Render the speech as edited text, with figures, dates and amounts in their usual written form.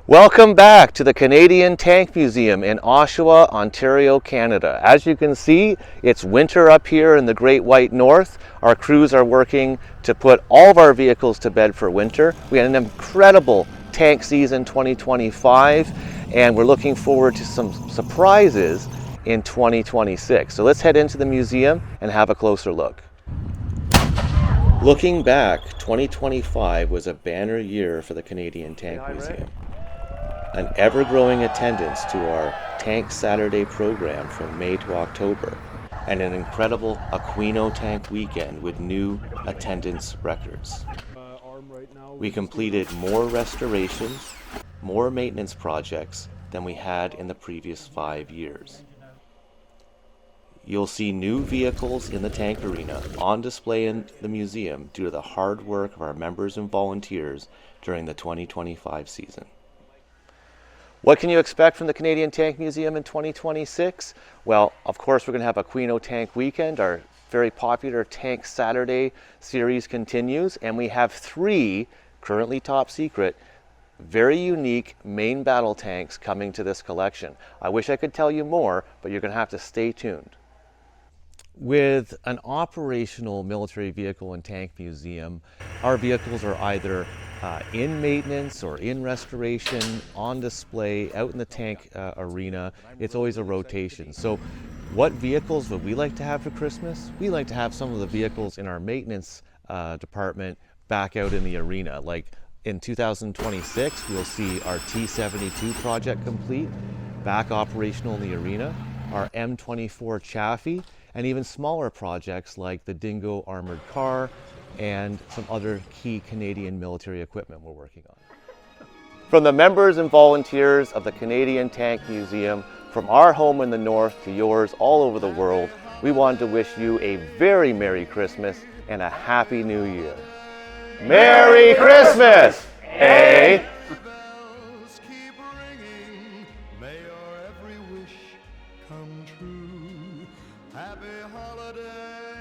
Welcome back to the Canadian Tank Museum in Oshawa, Ontario, Canada. As you can see, it's winter up here in the Great White North. Our crews are working to put all of our vehicles to bed for winter. We had an incredible tank season 2025, and we're looking forward to some surprises in 2026. So let's head into the museum and have a closer look. Looking back, 2025 was a banner year for the Canadian Tank Museum. An ever-growing attendance to our Tank Saturday program from May to October, and an incredible Aquino Tank weekend with new attendance records. We completed more restorations, more maintenance projects than we had in the previous 5 years. You'll see new vehicles in the tank arena on display in the museum due to the hard work of our members and volunteers during the 2025 season. What can you expect from the Canadian Tank Museum in 2026? Well, of course, we're going to have Aquino Tank Weekend. Our very popular Tank Saturday series continues, and we have 3 currently top secret, very unique main battle tanks coming to this collection. I wish I could tell you more, but you're going to have to stay tuned. With an operational military vehicle and tank museum, our vehicles are either in maintenance or in restoration, on display, out in the tank arena. It's always a rotation. So what vehicles would we like to have for Christmas? We like to have some of the vehicles in our maintenance department back out in the arena. Like in 2026, we'll see our T-72 project complete, back operational in the arena, our M24 Chaffee, and even smaller projects like the Dingo armored car and some other key Canadian military equipment we're working on. From the members and volunteers of the Canadian Tank Museum, from our home in the north to yours all over the world, we wanted to wish you a very Merry Christmas and a Happy New Year. Merry Christmas! Eh? Happy holiday.